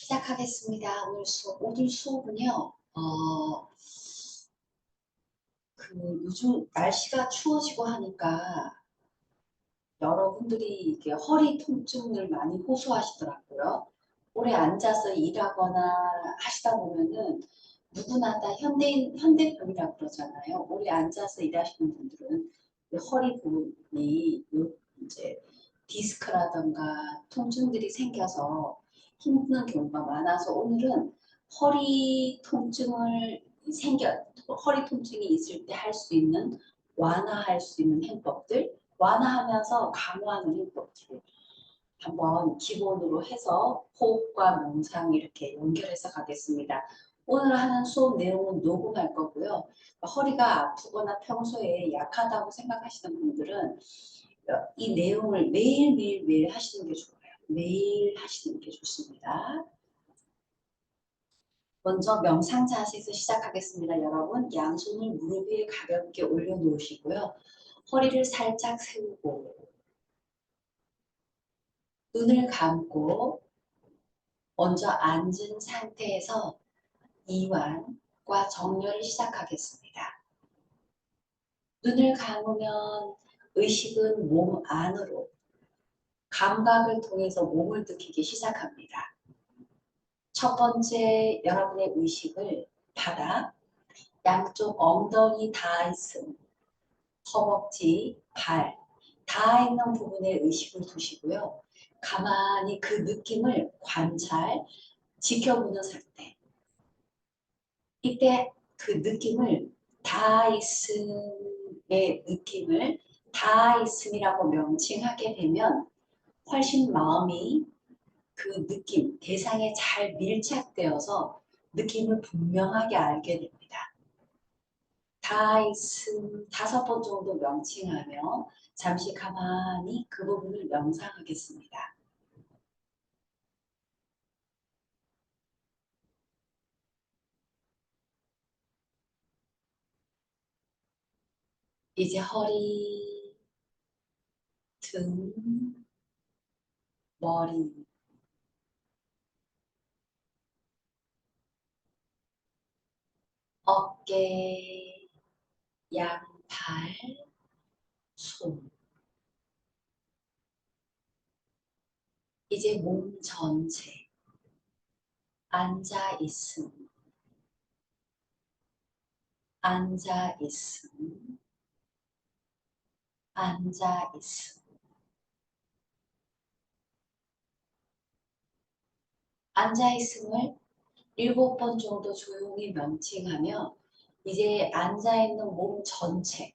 시작하겠습니다. 오늘 수업은요, 요즘 날씨가 추워지고 하니까 여러분들이 이게 허리 통증을 많이 호소하시더라고요. 오래 앉아서 일하거나 하시다 보면은 누구나 다 현대병이라고 그러잖아요. 오래 앉아서 일하시는 분들은 이 허리 부분이 이제 디스크라던가 통증들이 생겨서 힘든 경우가 많아서 오늘은 허리 통증을 허리 통증이 있을 때 할 수 있는 완화할 수 있는 해법들, 완화하면서 강화하는 해법들을 한번 기본으로 해서 호흡과 명상 이렇게 연결해서 가겠습니다. 오늘 하는 수업 내용은 녹음할 거고요. 허리가 아프거나 평소에 약하다고 생각하시는 분들은 이 내용을 매일 하시는 게 좋아요. 매일 하시는 게 좋습니다. 먼저 명상 자세에서 시작하겠습니다. 여러분, 양손을 무릎 위에 가볍게 올려놓으시고요. 허리를 살짝 세우고 눈을 감고 먼저 앉은 상태에서 이완과 정렬을 시작하겠습니다. 눈을 감으면 의식은 몸 안으로 감각을 통해서 몸을 느끼기 시작합니다. 첫 번째 여러분의 의식을 바닥, 양쪽 엉덩이 닿아 있음, 허벅지, 발 닿아 있는 부분에 의식을 두시고요. 가만히 그 느낌을 지켜보는 상태. 이때 그 느낌을 다있음의 느낌을 다있음이라고 명칭하게 되면 훨씬 마음이 그 느낌, 대상에 잘 밀착되어서 느낌을 분명하게 알게 됩니다. 다있음 5번 정도 명칭하며 잠시 가만히 그 부분을 명상하겠습니다. 이제 허리, 등, 머리, 어깨, 양팔, 손. 이제 몸 전체 앉아 있음, 앉아 있음, 앉아 있음. 앉아 있음을 7번 정도 조용히 명칭하며 이제 앉아 있는 몸 전체를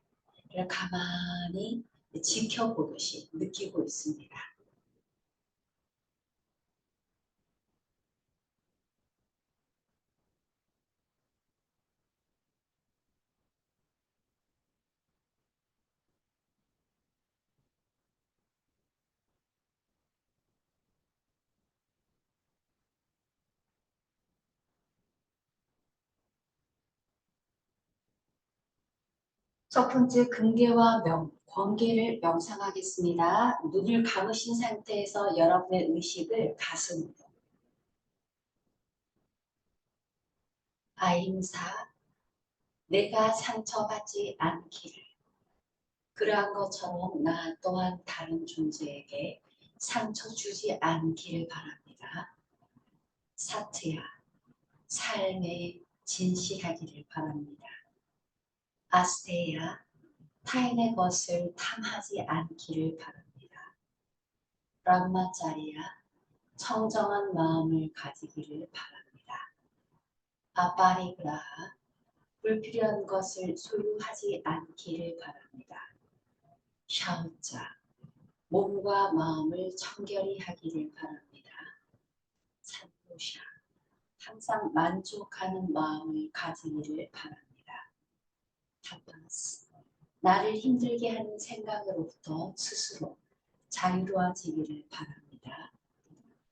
가만히 지켜보듯이 느끼고 있습니다. 첫 번째 근계와 관계를 명상하겠습니다. 눈을 감으신 상태에서 여러분의 의식을 가슴으로 아임사, 내가 상처받지 않기를. 그러한 것처럼 나 또한 다른 존재에게 상처 주지 않기를 바랍니다. 사트야, 삶에 진실하기를 바랍니다. 아스테야, 타인의 것을 탐하지 않기를 바랍니다. 람마짜리야, 청정한 마음을 가지기를 바랍니다. 아파리그라하, 불필요한 것을 소유하지 않기를 바랍니다. 샤우자, 몸과 마음을 청결히 하기를 바랍니다. 산토샤, 항상 만족하는 마음을 가지기를 바랍니다. 타파스, 나를 힘들게 하는 생각으로부터 스스로 자유로워지기를 바랍니다.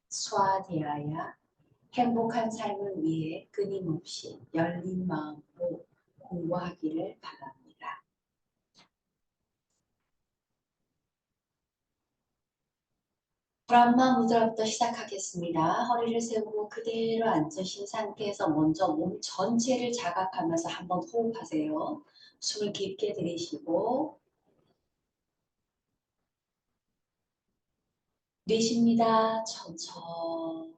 스와디아야, 행복한 삶을 위해 끊임없이 열린 마음으로 공부하기를 바랍니다. 불안마 무드라부터 시작하겠습니다. 허리를 세우고 그대로 앉으신 상태에서 먼저 몸 전체를 자각하면서 한번 호흡하세요. 숨을 깊게 들이쉬고 내쉽니다. 천천히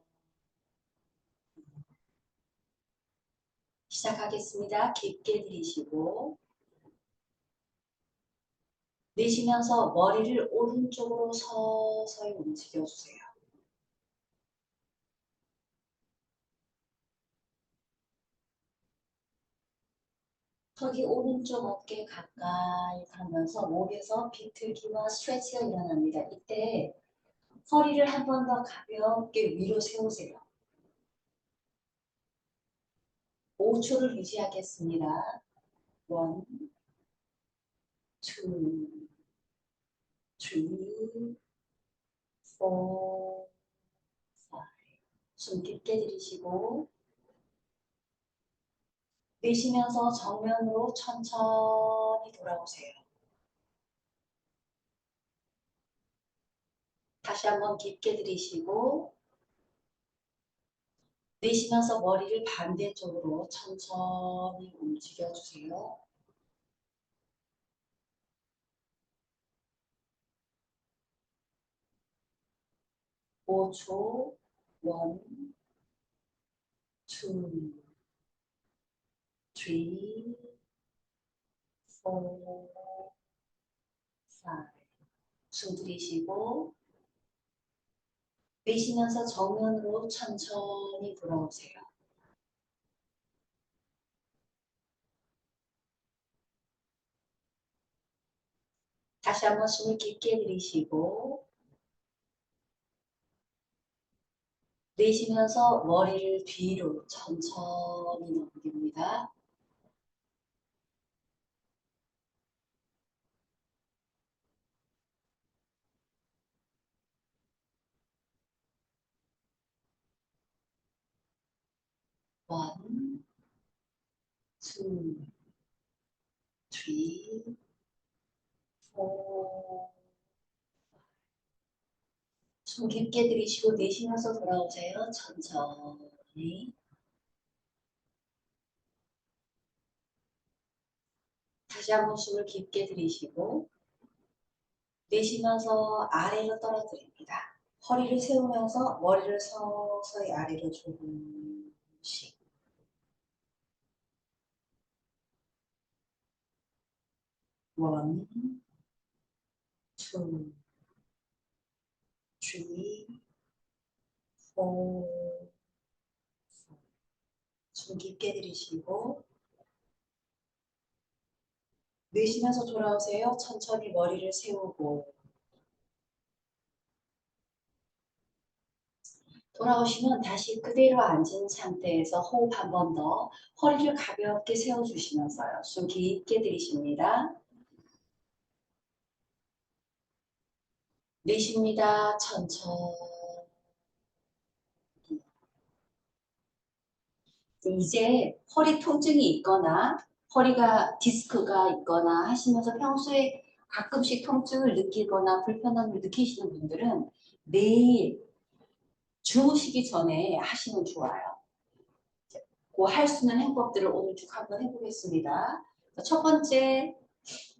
시작하겠습니다. 깊게 들이쉬고 내쉬면서 머리를 오른쪽으로 서서히 움직여주세요. 턱이 오른쪽 어깨 가까이 가면서 목에서 비틀기와 스트레치가 일어납니다. 이때 허리를 한 번 더 가볍게 위로 세우세요. 5초를 유지하겠습니다. 1, 2, 3, 4, 5. 숨 깊게 들이쉬고 내쉬면서 정면으로 천천히 돌아오세요. 다시 한번 깊게 들이쉬고 내쉬면서 머리를 반대쪽으로 천천히 움직여주세요. 5초, 1, 2, 3, 4, 5. 숨 들이쉬고 내쉬면서 정면으로 천천히 돌아오세요. 다시 한번 숨을 깊게 들이쉬고 내쉬면서 머리를 뒤로 천천히 넘깁니다. 원, 투, 쓰리, 포. 숨 깊게 들이쉬고 내쉬면서 돌아오세요. 천천히. 다시 한번 숨을 깊게 들이쉬고 내쉬면서 아래로 떨어뜨립니다. 허리를 세우면서 머리를 서서히 아래로 조금씩. 1, 2, 3, 4. 숨 깊게 들이쉬고 내쉬면서 돌아오세요. 천천히 머리를 세우고 돌아오시면 다시 그대로 앉은 상태에서 호흡 한 번 더 허리를 가볍게 세워주시면서요. 숨 깊게 들이쉽니다. 내쉽니다. 천천히. 이제 허리 통증이 있거나 허리가 디스크가 있거나 하시면서 평소에 가끔씩 통증을 느끼거나 불편함을 느끼시는 분들은 매일 주무시기 전에 하시면 좋아요. 그 할 수 있는 행법들을 오늘 쭉 한번 해보겠습니다. 첫 번째,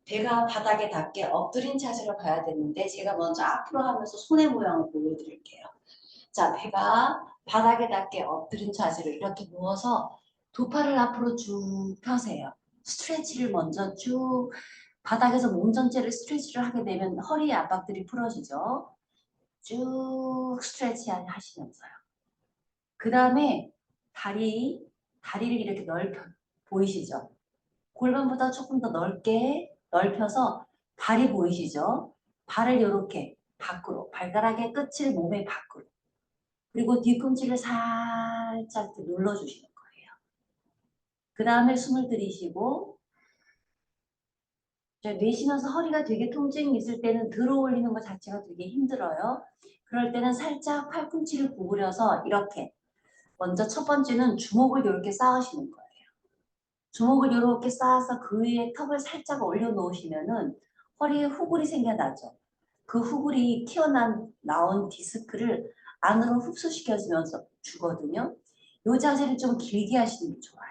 배가 바닥에 닿게 엎드린 자세로 가야 되는데 제가 먼저 앞으로 하면서 손의 모양을 보여드릴게요. 자, 배가 바닥에 닿게 엎드린 자세로 이렇게 누워서 두 팔을 앞으로 쭉 펴세요. 스트레치를 먼저 쭉 바닥에서 몸 전체를 스트레치를 하게 되면 허리 압박들이 풀어지죠. 쭉 스트레치 하시면서요. 그 다음에 다리를 이렇게 넓혀 보이시죠? 골반보다 조금 더 넓게 넓혀서 발이 보이시죠? 발을 이렇게 밖으로, 발가락의 끝을 몸의 밖으로. 그리고 뒤꿈치를 살짝 눌러주시는 거예요. 그 다음에 숨을 들이쉬고 내쉬면서 허리가 되게 통증이 있을 때는 들어 올리는 것 자체가 되게 힘들어요. 그럴 때는 살짝 팔꿈치를 구부려서 이렇게 먼저 첫 번째는 주먹을 이렇게 쌓으시는 거예요. 주먹을 이렇게 쌓아서 그 위에 턱을 살짝 올려놓으시면은 허리에 후굴이 생겨나죠. 그 후굴이 나온 디스크를 안으로 흡수시켜주면서 주거든요. 이 자세를 좀 길게 하시는 게 좋아요.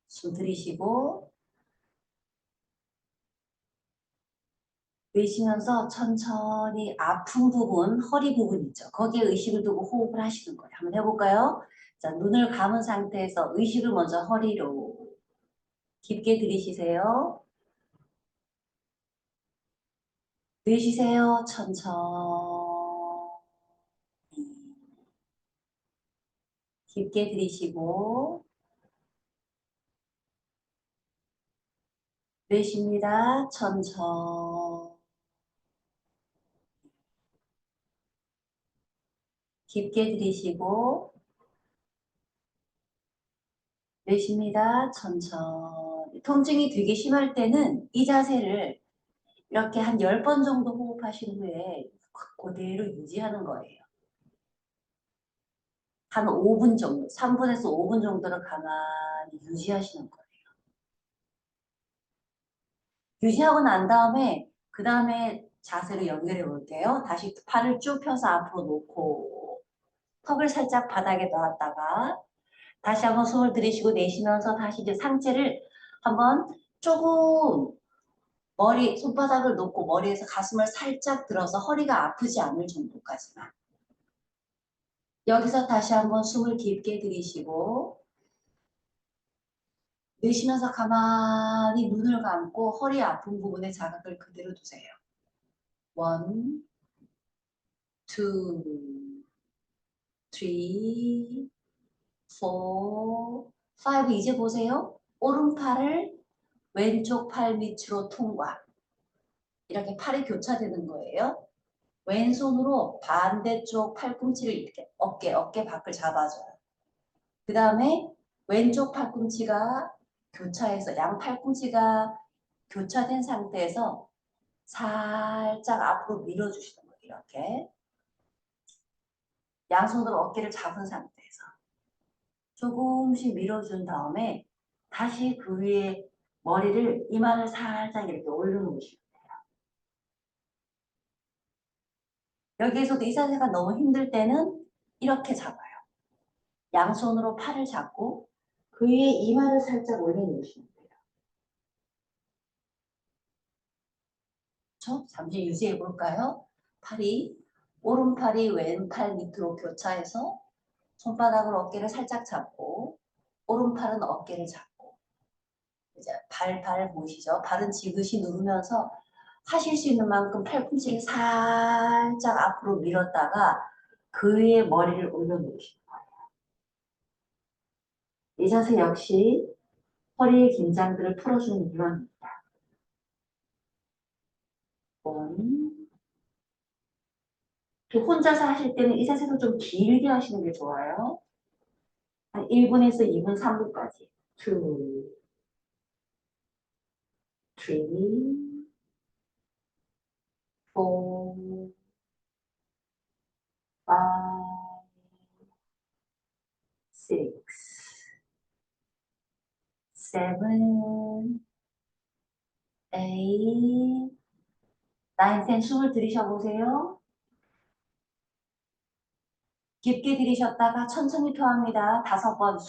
숨 들이쉬고 내쉬면서 천천히 아픈 부분, 허리 부분 있죠. 거기에 의식을 두고 호흡을 하시는 거예요. 한번 해볼까요? 자, 눈을 감은 상태에서 의식을 먼저 허리로 깊게 들이쉬세요. 내쉬세요. 천천히. 깊게 들이쉬고 내쉽니다. 천천히. 깊게 들이쉬고 내쉽니다. 천천히. 통증이 되게 심할 때는 이 자세를 이렇게 한 10번 정도 호흡하신 후에 그대로 유지하는 거예요. 한 5분 정도, 3분에서 5분 정도를 가만히 유지하시는 거예요. 유지하고 난 다음에 그 다음에 자세로 연결해 볼게요. 다시 팔을 쭉 펴서 앞으로 놓고 턱을 살짝 바닥에 놨다가 다시 한번 숨을 들이쉬고 내쉬면서 다시 이제 상체를 한번 조금 손바닥을 놓고 머리에서 가슴을 살짝 들어서 허리가 아프지 않을 정도까지만. 여기서 다시 한번 숨을 깊게 들이쉬고 내쉬면서 가만히 눈을 감고 허리 아픈 부분에 자극을 그대로 두세요. 1, 2, 3, 4, 5. 이제 보세요. 오른팔을 왼쪽 팔 밑으로 통과. 이렇게 팔이 교차되는 거예요. 왼손으로 반대쪽 팔꿈치를 이렇게 어깨 밖을 잡아줘요. 그 다음에 왼쪽 팔꿈치가 교차해서 양 팔꿈치가 교차된 상태에서 살짝 앞으로 밀어주시는 거예요. 이렇게 양손으로 어깨를 잡은 상태에서 조금씩 밀어준 다음에 다시 그 위에 머리를 이마를 살짝 이렇게 올려놓으시고 여기에서도 이 자세가 너무 힘들 때는 이렇게 잡아요. 양손으로 팔을 잡고 그 위에 이마를 살짝 올려놓으시면 돼요. 그렇죠? 잠시 유지해 볼까요? 오른팔이 왼팔 밑으로 교차해서 손바닥으로 어깨를 살짝 잡고 오른팔은 어깨를 잡고 이제 발 보이시죠? 발은 지그시 누르면서 하실 수 있는 만큼 팔꿈치를 살짝 앞으로 밀었다가 그 위에 머리를 올려놓으시고 이 자세 역시 허리의 긴장들을 풀어주는 유형입니다. 혼자서 하실 때는 이 자세도 좀 길게 하시는 게 좋아요. 한 1분에서 2분, 3분까지. 2, 3, 4, 5, 6, 7, 8, 9, 10. 숨을 들이셔보세요. 깊게 들이셨다가 천천히 토합니다. 5번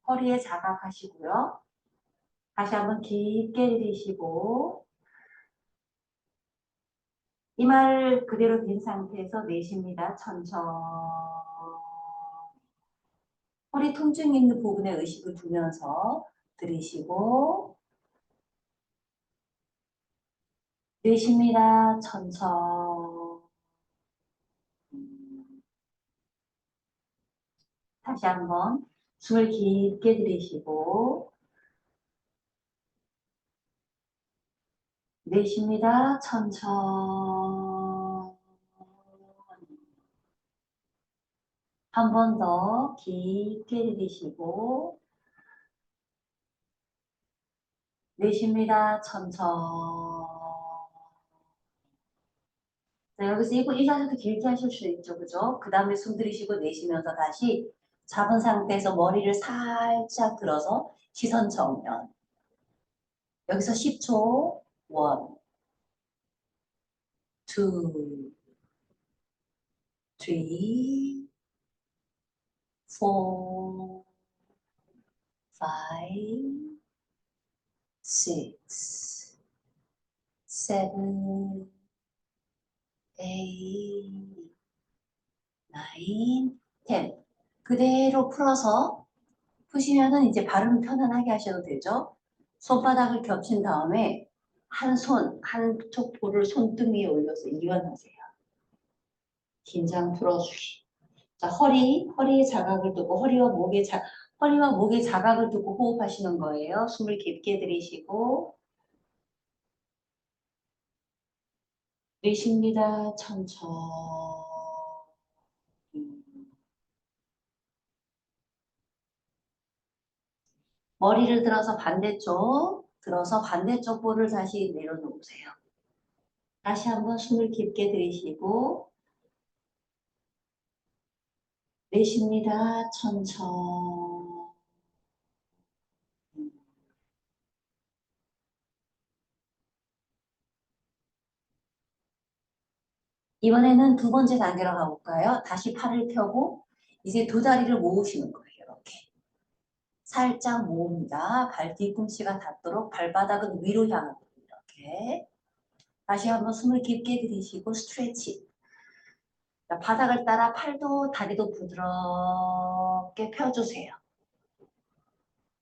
허리에 자각하시고요. 다시 한번 깊게 들이쉬고 이마를 그대로 댄 상태에서 내쉽니다. 천천히. 허리 통증이 있는 부분에 의식을 두면서 들이쉬고 내쉽니다. 천천히. 다시 한번 숨을 깊게 들이쉬고 내쉽니다. 천천히. 한 번 더 깊게 들이쉬고 내쉽니다. 천천히. 자, 여기서 이 자세도 길게 하실 수 있죠. 그죠? 그 다음에 숨 들이쉬고 내쉬면서 다시 잡은 상태에서 머리를 살짝 들어서 시선 정면. 여기서 10초. 1, 2, 3, 4, 5, 6, 7, 8, 9, 10. 그대로 풀어서 푸시면은 이제 발음 편안하게 하셔도 되죠. 손바닥을 겹친 다음에 한쪽 볼을 손등 위에 올려서 이완하세요. 긴장 풀어주기. 자, 허리에 자각을 두고 허리와 목에 자각을 두고 호흡하시는 거예요. 숨을 깊게 들이쉬고 내쉽니다. 천천히. 머리를 들어서 반대쪽 볼을 다시 내려놓으세요. 다시 한번 숨을 깊게 들이쉬고 내쉽니다. 천천히. 이번에는 두 번째 단계로 가볼까요? 다시 팔을 펴고 이제 두 다리를 모으시는 거예요. 이렇게. 살짝 모읍니다. 발 뒤꿈치가 닿도록 발바닥은 위로 향하고 이렇게. 다시 한번 숨을 깊게 들이쉬고 스트레치. 자, 바닥을 따라 팔도 다리도 부드럽게 펴주세요.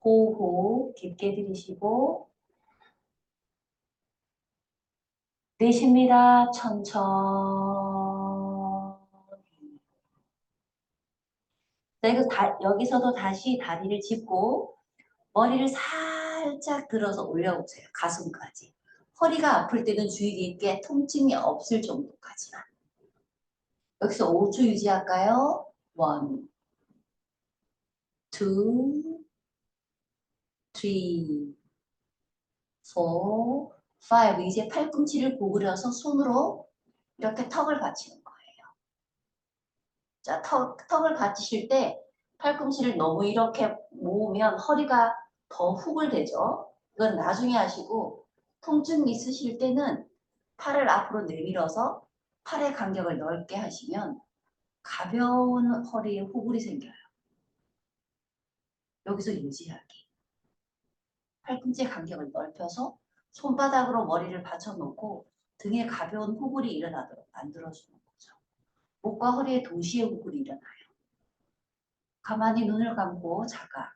호흡 깊게 들이쉬고 내쉽니다. 천천히. 자, 여기서도 다시 다리를 짚고 머리를 살짝 들어서 올려보세요. 가슴까지. 허리가 아플 때는 주의 깊게 통증이 없을 정도까지만. 여기서 5초 유지할까요? 1, 2, 3, 4, 5. 이제 팔꿈치를 구부려서 손으로 이렇게 턱을 받치는 거예요. 자, 턱을 받치실 때 팔꿈치를 너무 이렇게 모으면 허리가 더 후글대죠. 이건 나중에 하시고 통증이 있으실 때는 팔을 앞으로 내밀어서 팔의 간격을 넓게 하시면 가벼운 허리에 후글이 생겨요. 여기서 유지하기. 팔꿈치 간격을 넓혀서 손바닥으로 머리를 받쳐놓고 등에 가벼운 후글이 일어나도록 만들어주는 거죠. 목과 허리에 동시에 후글이 일어나요. 가만히 눈을 감고 자각.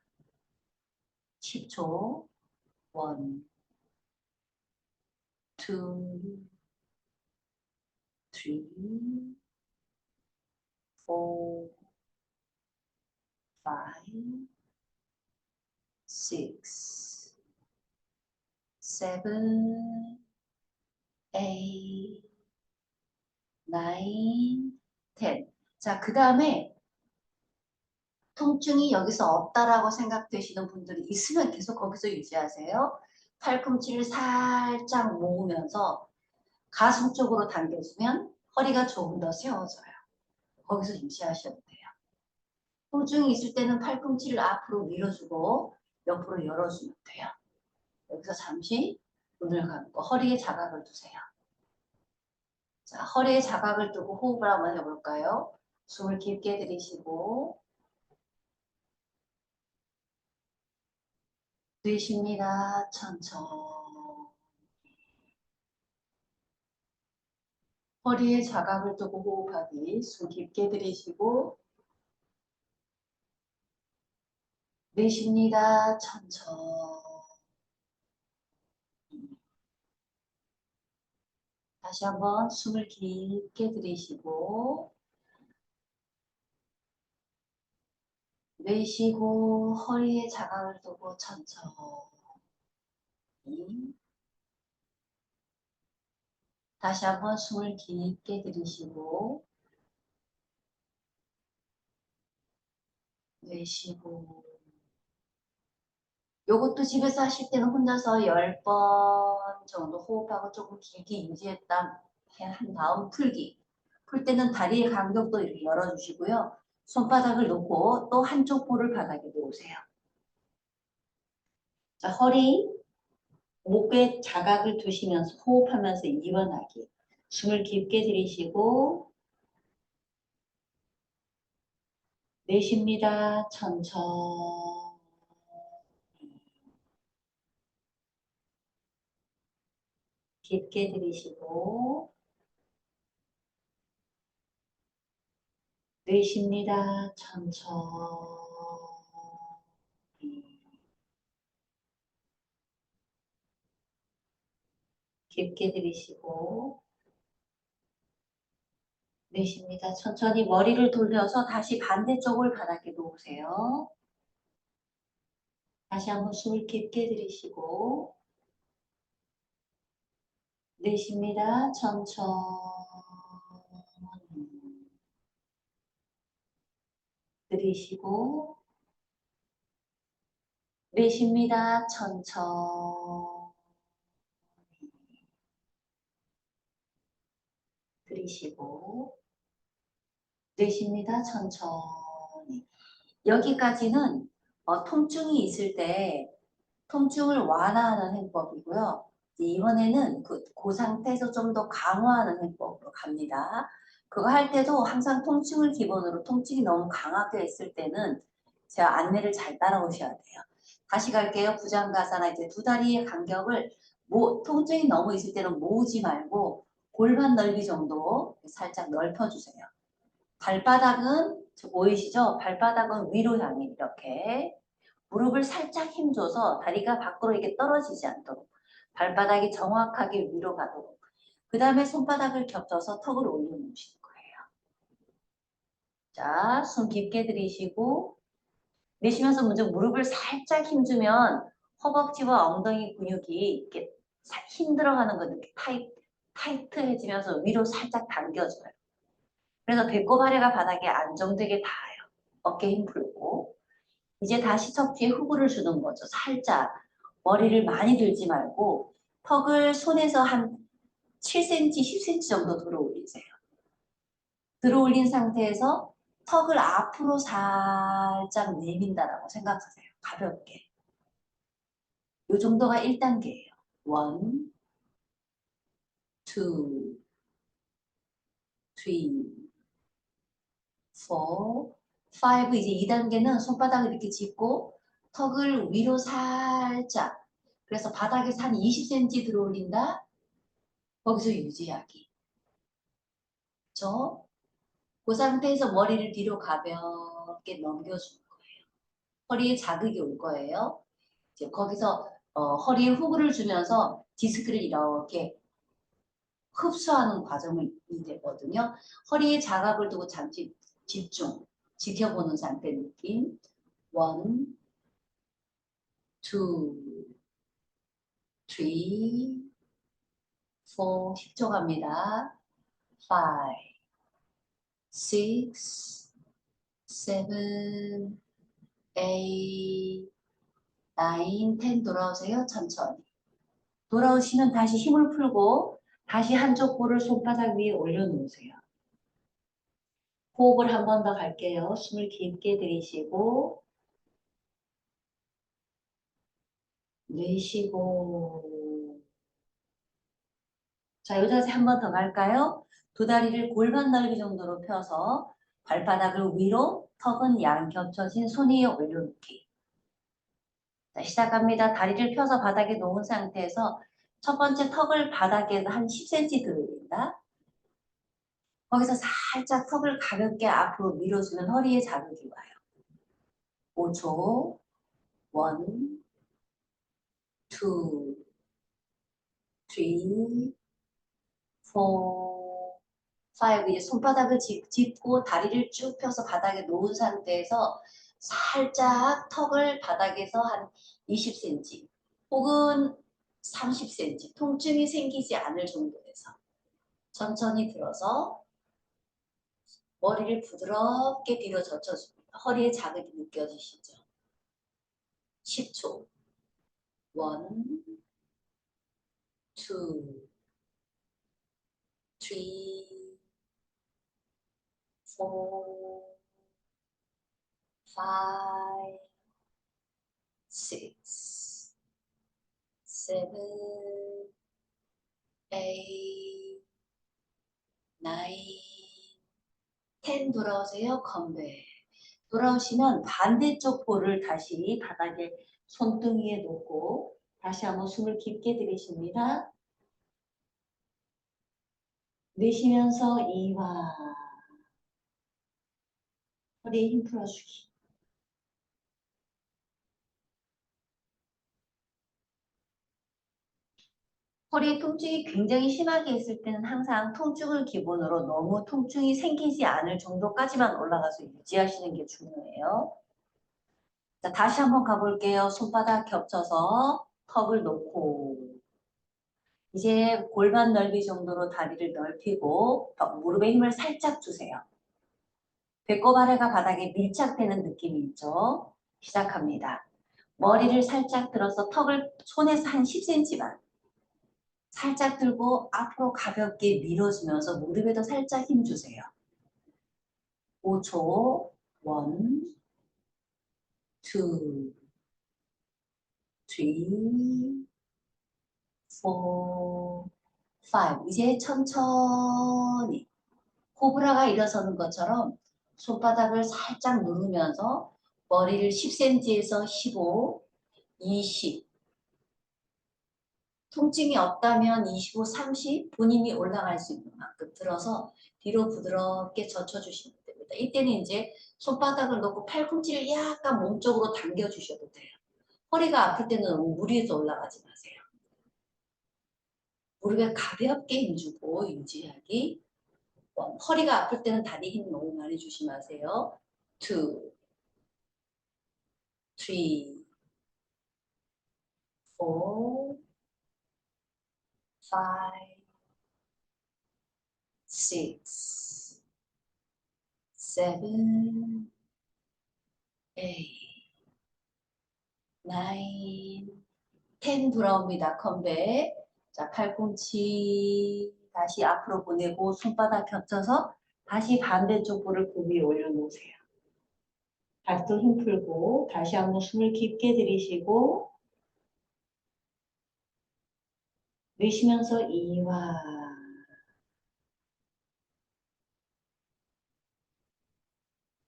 10초. 1, 2, 3, 4, 5, 6, 7, 8, 9, 10. 자, 그 다음에 통증이 여기서 없다라고 생각되시는 분들이 있으면 계속 거기서 유지하세요. 팔꿈치를 살짝 모으면서 가슴 쪽으로 당겨주면 허리가 조금 더 세워져요. 거기서 유지하셔도 돼요. 통증이 있을 때는 팔꿈치를 앞으로 밀어주고 옆으로 열어주면 돼요. 여기서 잠시 눈을 감고 허리에 자각을 두세요. 자, 허리에 자각을 두고 호흡을 한번 해볼까요? 숨을 깊게 들이쉬고 내쉽니다. 천천히. 허리에 자각을 두고 호흡하기. 숨 깊게 들이쉬고 내쉽니다. 천천히. 다시 한번 숨을 깊게 들이쉬고 내쉬고 허리에 자각을 두고 천천히. 다시 한번 숨을 깊게 들이쉬고 내쉬고. 요것도 집에서 하실 때는 혼자서 10번 정도 호흡하고 조금 길게 유지했다 한 다음 풀기. 풀 때는 다리의 간격도 이렇게 열어주시고요. 손바닥을 놓고 또 한쪽 볼을 바닥에 놓으세요. 자, 목에 자각을 두시면서 호흡하면서 이완하기. 숨을 깊게 들이쉬고 내쉽니다. 천천히. 깊게 들이쉬고 내쉽니다. 천천히. 깊게 들이쉬고 내쉽니다. 천천히 머리를 돌려서 다시 반대쪽을 바닥에 놓으세요. 다시 한번 숨을 깊게 들이쉬고 내쉽니다. 천천히. 들이쉬고 내쉽니다. 천천히. 들이쉬고 내쉽니다. 천천히. 여기까지는 통증이 있을 때 통증을 완화하는 해법이고요. 이번에는 그 상태에서 좀 더 강화하는 해법으로 갑니다. 그거 할 때도 항상 통증을 기본으로 통증이 너무 강하게 있을 때는 제가 안내를 잘 따라오셔야 돼요. 다시 갈게요. 부장가사나 이제 두 다리의 간격을 통증이 너무 있을 때는 모으지 말고 골반 넓이 정도 살짝 넓혀주세요. 발바닥은 보이시죠? 발바닥은 위로 향해 이렇게 무릎을 살짝 힘줘서 다리가 밖으로 이렇게 떨어지지 않도록 발바닥이 정확하게 위로 가도록 그 다음에 손바닥을 겹쳐서 턱을 올려놓으시는 거예요. 자, 숨 깊게 들이쉬고 내쉬면서 먼저 무릎을 살짝 힘주면 허벅지와 엉덩이 근육이 이렇게 힘들어가는 거 이렇게 타이트해지면서 위로 살짝 당겨져요. 그래서 배꼽 아래가 바닥에 안정되게 닿아요. 어깨 힘 풀고 이제 다시 척추에 후구를 주는 거죠. 살짝 머리를 많이 들지 말고 턱을 손에서 한 7cm, 10cm 정도 들어 올리세요. 들어 올린 상태에서 턱을 앞으로 살짝 내민다라고 생각하세요. 가볍게. 이 정도가 1단계예요. 1, 2, 3, 4, 5. 이제 2단계는 손바닥을 이렇게 짚고 턱을 위로 살짝 그래서 바닥에서 한 20cm 들어 올린다. 거기서 유지하기. 그렇죠? 그 상태에서 머리를 뒤로 가볍게 넘겨주는 거예요. 허리에 자극이 올 거예요. 이제 거기서 허리에 후구를 주면서 디스크를 이렇게 흡수하는 과정이 되거든요. 허리에 자각을 두고 잠시 집중, 지켜보는 상태 느낌. 1, 2, 3, 4, 10초 갑니다. 5, 6, 7, 8, 9, 10 돌아오세요. 천천히. 돌아오시면 다시 힘을 풀고 다시 한쪽 볼을 손바닥 위에 올려놓으세요. 호흡을 한 번 더 갈게요. 숨을 깊게 들이쉬고 내쉬고 자, 이 자세 한 번 더 갈까요? 두 다리를 골반 넓이 정도로 펴서 발바닥을 위로 턱은 양 겹쳐진 손 위에 올려놓기. 자, 시작합니다. 다리를 펴서 바닥에 놓은 상태에서 첫 번째 턱을 바닥에 한 10cm 들어올린다. 거기서 살짝 턱을 가볍게 앞으로 밀어주면 허리에 자극이 와요. 5초. 1, 2, 3, 4, 5. 이제 손바닥을 짚고 다리를 쭉 펴서 바닥에 놓은 상태에서 살짝 턱을 바닥에서 한 20cm 혹은 30cm 통증이 생기지 않을 정도에서 천천히 들어서 머리를 부드럽게 뒤로 젖혀줍니다. 허리에 자극이 느껴지시죠? 10초. 1, 2, 3, 4, 5, 6, 7, 8, 9, 10 돌아오세요. 컴백. 돌아오시면 반대쪽 볼을 다시 바닥에 손등위에 놓고 다시 한번 숨을 깊게 들이쉽니다. 내쉬면서 이완. 허리에 힘 풀어주기. 허리 통증이 굉장히 심하게 있을 때는 항상 통증을 기본으로 너무 통증이 생기지 않을 정도까지만 올라가서 유지하시는 게 중요해요. 자, 다시 한번 가볼게요. 손바닥 겹쳐서 턱을 놓고 이제 골반 넓이 정도로 다리를 넓히고 무릎에 힘을 살짝 주세요. 배꼽 아래가 바닥에 밀착되는 느낌이 있죠? 시작합니다. 머리를 살짝 들어서 턱을 손에서 한 10cm만 살짝 들고 앞으로 가볍게 밀어주면서 무릎에도 살짝 힘주세요. 5초. 1, 2, 3, 4, 5. 이제 천천히 코브라가 일어서는 것처럼 손바닥을 살짝 누르면서 머리를 10cm에서 15, 20, 통증이 없다면 25, 30 본인이 올라갈 수 있는 만큼 들어서 뒤로 부드럽게 젖혀주시면 됩니다. 이때는 이제 손바닥을 놓고 팔꿈치를 약간 몸쪽으로 당겨주셔도 돼요. 허리가 아플 때는 너무 무리해서 올라가지 마세요. 무릎에 가볍게 힘주고 유지하기. 허리가 아플 때는 다리 힘 너무 많이 주시 마세요. 2, 3, 4, 5, 6, 7, 8, 9, 10 돌아옵니다. 컴백. 자, 팔꿈치 다시 앞으로 보내고 손바닥 겹쳐서 다시 반대쪽 볼을 그 위에 올려놓으세요. 발도 힘 풀고 다시 한번 숨을 깊게 들이쉬고 내쉬면서 이완.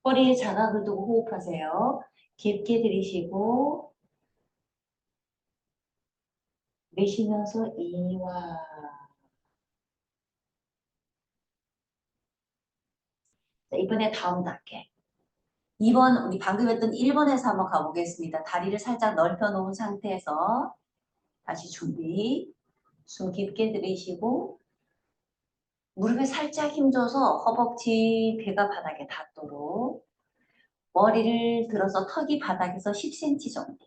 허리에 자각을 두고 호흡하세요. 깊게 들이쉬고 내쉬면서 이완. 자, 이번에 다음 단계. 2번, 우리 방금 했던 1번에서 한번 가보겠습니다. 다리를 살짝 넓혀 놓은 상태에서 다시 준비. 숨 깊게 들이쉬고 무릎에 살짝 힘줘서 허벅지, 배가 바닥에 닿도록 머리를 들어서 턱이 바닥에서 10cm 정도.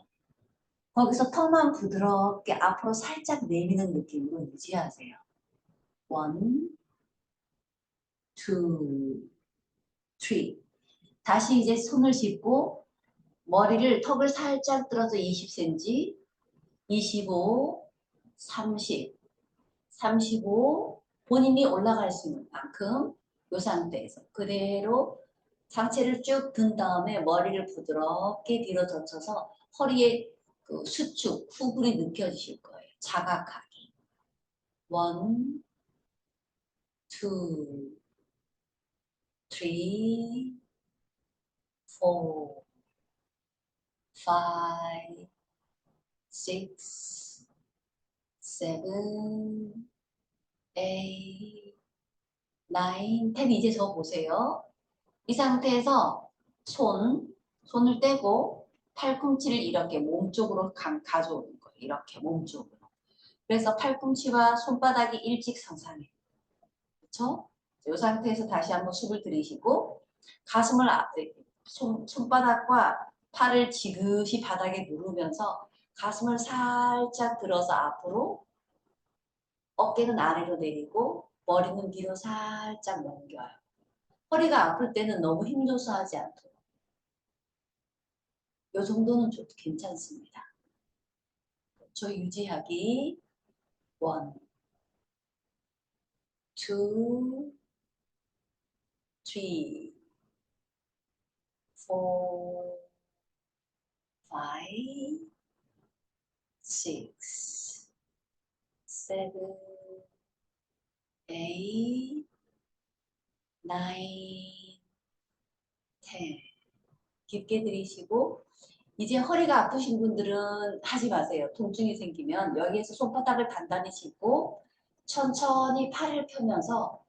거기서 턱만 부드럽게 앞으로 살짝 내미는 느낌으로 유지하세요. 1, 2, 3. 다시 이제 손을 짚고 머리를 턱을 살짝 들어서 20cm, 25, 30, 35 본인이 올라갈 수 있는 만큼 이 상태에서 그대로 상체를 쭉 든 다음에 머리를 부드럽게 뒤로 젖혀서 허리에 그 수축, 후분이 느껴지실 거예요. 자각하기. 1, 2, 3, 4, 5, 6, 7, 8, 9, 10 이제 저 보세요. 이 상태에서 손을 떼고 팔꿈치를 이렇게 몸쪽으로 가져오는 거예요. 이렇게 몸쪽으로. 그래서 팔꿈치와 손바닥이 일직선상이에요. 그렇죠? 이 상태에서 다시 한번 숨을 들이쉬고 가슴을 손바닥과 팔을 지그시 바닥에 누르면서 가슴을 살짝 들어서 앞으로 어깨는 아래로 내리고 머리는 뒤로 살짝 넘겨요. 허리가 아플 때는 너무 힘줘서 하지 않도록. 이 정도는 좀 괜찮습니다. 저 유지하기. 1, 2, 3, 4, 5, 6, 7, 8, 9, 10. 깊게 들이쉬고 이제 허리가 아프신 분들은 하지 마세요. 통증이 생기면 여기에서 손바닥을 단단히 짚고 천천히 팔을 펴면서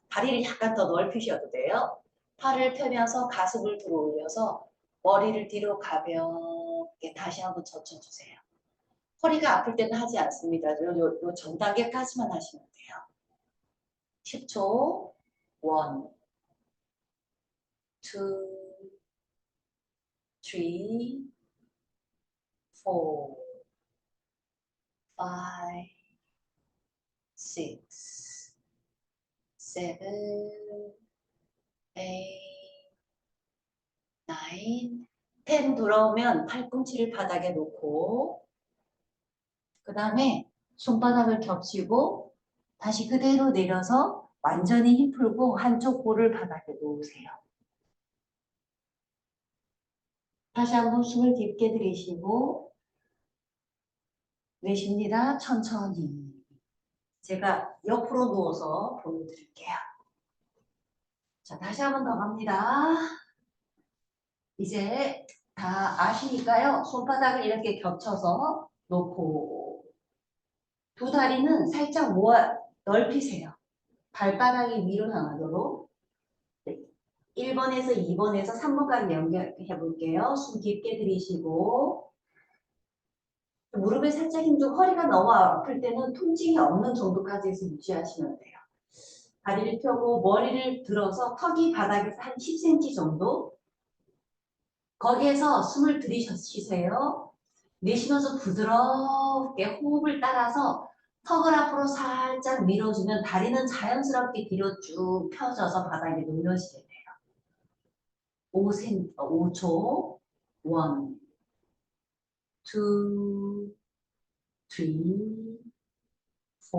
다리를 약간 더 넓히셔도 돼요. 팔을 펴면서 가슴을 들어 올려서 머리를 뒤로 가볍게 다시 한번 젖혀주세요. 허리가 아플 때는 하지 않습니다. 요 전 단계까지만 하시면 돼요. 10초. 1, 2, 3, 4, 5, 6, 7, 8, 9, 10 돌아오면 팔꿈치를 바닥에 놓고 그 다음에 손바닥을 겹치고 다시 그대로 내려서 완전히 힘 풀고 한쪽 볼을 바닥에 놓으세요. 다시 한번 숨을 깊게 들이쉬고 내쉽니다. 천천히. 제가 옆으로 누워서 보여드릴게요. 자, 다시 한번 더 갑니다. 이제 다 아시니까요. 손바닥을 이렇게 겹쳐서 놓고 두 다리는 살짝 모아 넓히세요. 발바닥이 위로 향하도록. 네. 1번에서 2번에서 3번까지 연결해 볼게요. 숨 깊게 들이쉬고 무릎에 살짝 힘주고 허리가 너무 아플 때는 통증이 없는 정도까지 해서 유지하시면 돼요. 다리를 펴고 머리를 들어서 턱이 바닥에서 한 10cm 정도 거기에서 숨을 들이쉬세요. 내쉬면서 부드럽게 호흡을 따라서 턱을 앞으로 살짝 밀어주면 다리는 자연스럽게 뒤로 쭉 펴져서 바닥에 놓여지게 돼요. 5초. 1, 2, 3, 4,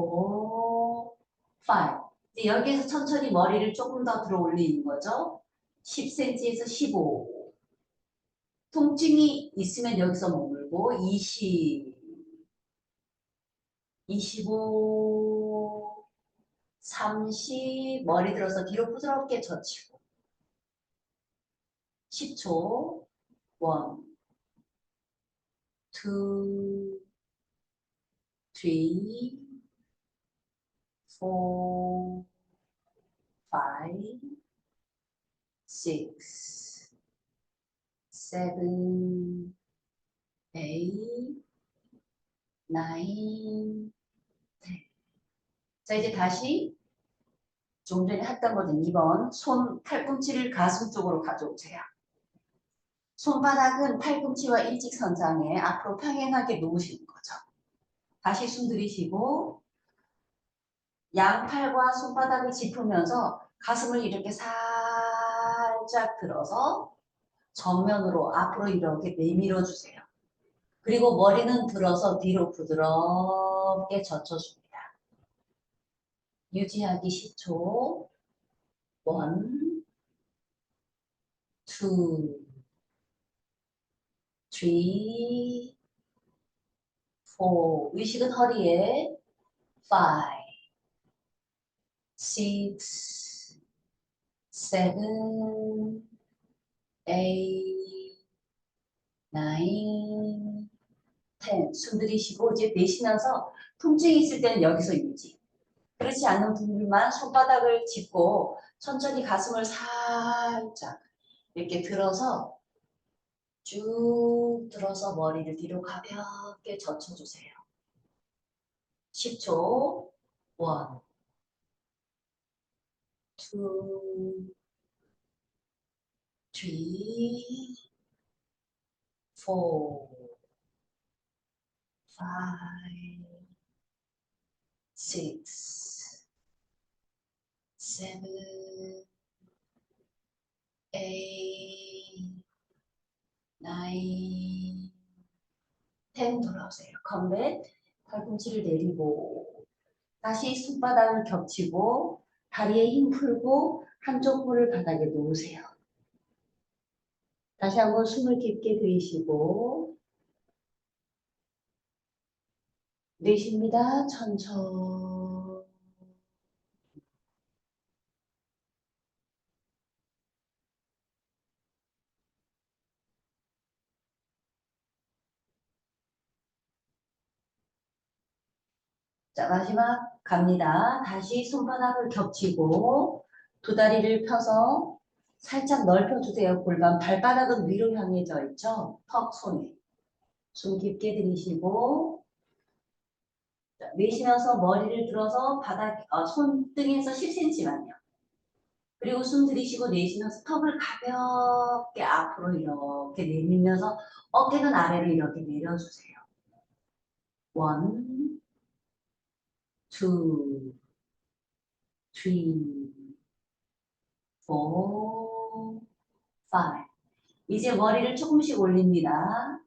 5. 이제 여기에서 천천히 머리를 조금 더 들어 올리는 거죠. 10cm에서 15. 통증이 있으면 여기서 머물고 20, 25, 30 머리 들어서 뒤로 부드럽게 젖히고 10초. 1, 2, 3, 4, 5, 6, 7, 8, 9, 10. 자, 이제 다시 좀 전에 했던 거는 2번 손 팔꿈치를 가슴 쪽으로 가져오세요. 손바닥은 팔꿈치와 일직선상에 앞으로 평행하게 놓으시는 거죠. 다시 숨 들이쉬고 양팔과 손바닥을 짚으면서 가슴을 이렇게 살짝 들어서 정면으로 앞으로 이렇게 내밀어 주세요. 그리고 머리는 들어서 뒤로 부드럽게 젖혀줍니다. 유지하기 10초. 1, 2, 3, 4. 의식은 허리에 5, 6, 7, 8, 9, 10. 숨 들이쉬고 이제 내쉬면서 통증이 있을 때는 여기서 유지. 그렇지 않은 분들만 손바닥을 짚고 천천히 가슴을 살짝 이렇게 들어서 쭉 들어서 머리를 뒤로 가볍게 젖혀주세요. 10초. 1, 2, 3, 4, 5, 6, 7, 8, 9, 10 돌아오세요. 컴백. 팔꿈치를 내리고 다시 손바닥을 겹치고 다리에 힘 풀고 한쪽 볼을 바닥에 놓으세요. 다시 한번 숨을 깊게 들이쉬고 내쉽니다. 천천히. 자, 마지막 갑니다. 다시 손바닥을 겹치고 두 다리를 펴서 살짝 넓혀주세요. 골반, 발바닥은 위로 향해져 있죠? 턱, 손에. 숨 깊게 들이쉬고 자, 내쉬면서 머리를 들어서 손등에서 10cm만요. 그리고 숨 들이쉬고 내쉬면서 턱을 가볍게 앞으로 이렇게 내밀면서 어깨는 아래로 이렇게 내려주세요. 원, 투, 쓰리, 포, 파이브. 이제 머리를 조금씩 올립니다.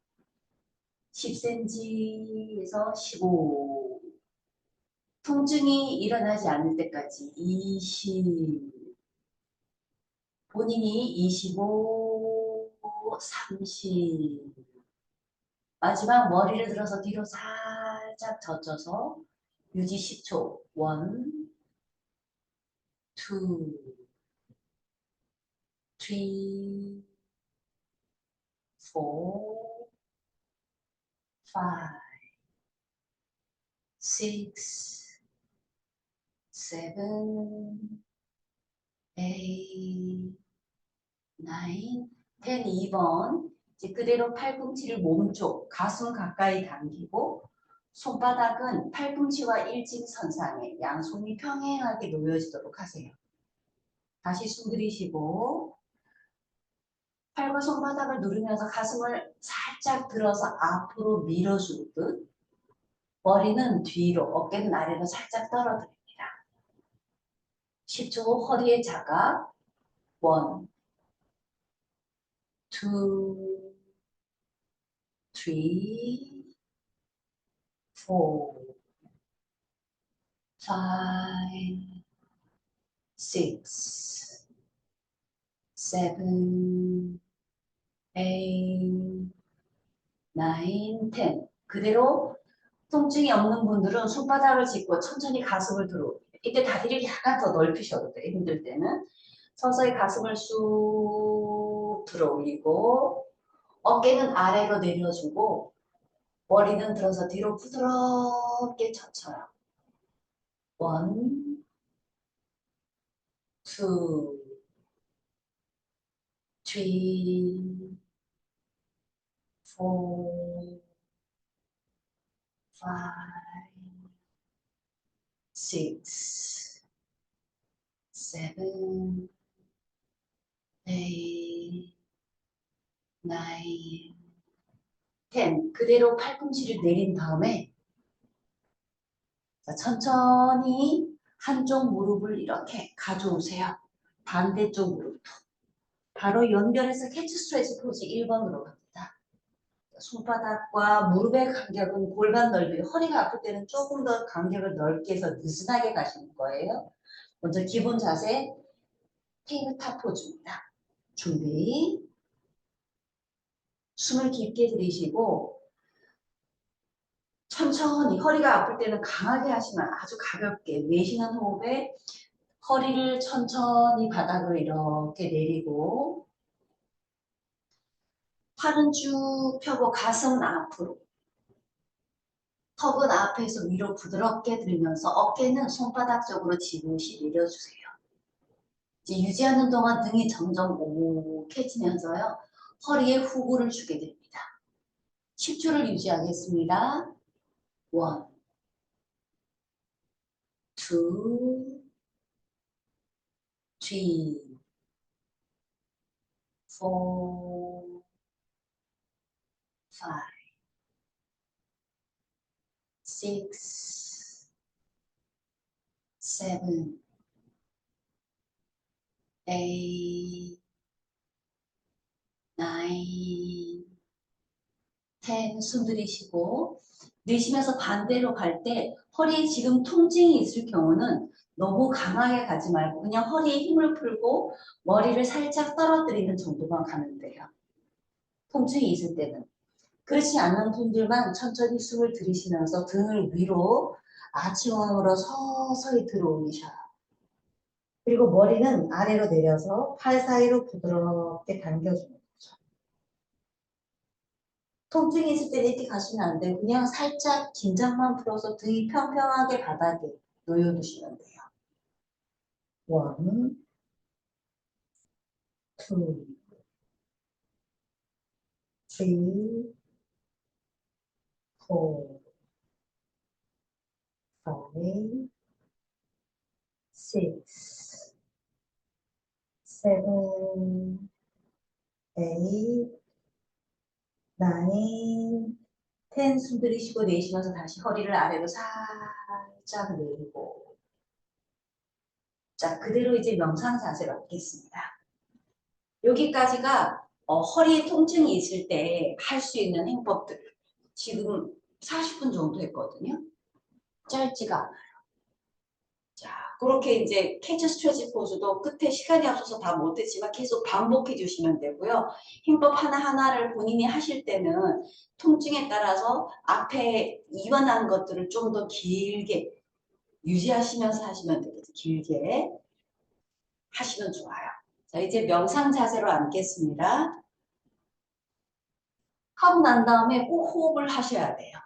10cm에서 15. 통증이 일어나지 않을 때까지 20. 본인이 25, 30. 마지막 머리를 들어서 뒤로 살짝 젖혀서 유지 10초. 1, 2, 3, 4, 5, 6, 7, 8, 9, 10. 2번. 이제 그대로 팔꿈치를 몸쪽, 가슴 가까이 당기고 손바닥은 팔꿈치와 일직선상에 양손이 평행하게 놓여지도록 하세요. 다시 숨 들이쉬고 팔과 손바닥을 누르면서 가슴을 살짝 들어서 앞으로 밀어주듯 머리는 뒤로, 어깨는 아래로 살짝 떨어뜨립니다. 10초 허리의 자각. 1, 2, 3, 4, 5, 6, 7, 8, 9, 10. 그대로 통증이 없는 분들은 손바닥을 짚고 천천히 가슴을 들어. 이때 다리를 약간 더 넓히셔도 돼요. 힘들 때는. 서서히 가슴을 쑥 들어 올리고 어깨는 아래로 내려주고 머리는 들어서 뒤로 부드럽게 젖혀요. 1, 2, 3, 4, 5, 6, 7, 8, 9, 10. 그대로 팔꿈치를 내린 다음에 자, 천천히 한쪽 무릎을 이렇게 가져오세요. 반대쪽 무릎도. 바로 연결해서 캐치 스트레치 포즈 1번으로 갑니다. 손바닥과 무릎의 간격은 골반 넓이, 허리가 아플 때는 조금 더 간격을 넓게 해서 느슨하게 가시는 거예요. 먼저 기본 자세, 테이블탑 포즈입니다. 준비. 숨을 깊게 들이쉬고 천천히 허리가 아플 때는 강하게 하시면 아주 가볍게 내쉬는 호흡에 허리를 천천히 바닥으로 이렇게 내리고 팔은 쭉 펴고 가슴은 앞으로 턱은 앞에서 위로 부드럽게 들면서 어깨는 손바닥 쪽으로 지그시 내려주세요. 이제 유지하는 동안 등이 점점 오목해지면서요. 허리에 후구를 주게 됩니다. 10초를 유지하겠습니다. 1, 2, 3, 4, 5, 6, 7, 8, 9, 10. 숨 들이쉬고 내쉬면서 반대로 갈 때 허리에 지금 통증이 있을 경우는 너무 강하게 가지 말고 그냥 허리에 힘을 풀고 머리를 살짝 떨어뜨리는 정도만 가면 돼요. 통증이 있을 때는. 그렇지 않는 분들만 천천히 숨을 들이쉬면서 등을 위로 아치형으로 서서히 들어올리셔요. 그리고 머리는 아래로 내려서 팔 사이로 부드럽게 당겨주는 거죠. 통증이 있을 때 이렇게 가시면 안 되고 그냥 살짝 긴장만 풀어서 등이 평평하게 바닥에 놓여두시면 돼요. 1, 2, 3, 4, 5, 6, 7, 8, 9, 10. 숨 들이쉬고 내쉬면서 다시 허리를 아래로 살짝 내리고. 자, 그대로 이제 명상 자세로 하겠습니다. 여기까지가 허리에 통증이 있을 때 할 수 있는 행법들. 지금 40분 정도 했거든요. 짧지가 않아요. 자, 그렇게 이제 캐치 스트레치 포즈도 끝에 시간이 없어서 다 못했지만 계속 반복해 주시면 되고요. 행법 하나하나를 본인이 하실 때는 통증에 따라서 앞에 이완한 것들을 좀 더 길게 유지하시면서 하시면 되겠죠. 길게 하시면 좋아요. 자, 이제 명상 자세로 앉겠습니다. 하고 난 다음에 꼭 호흡을 하셔야 돼요.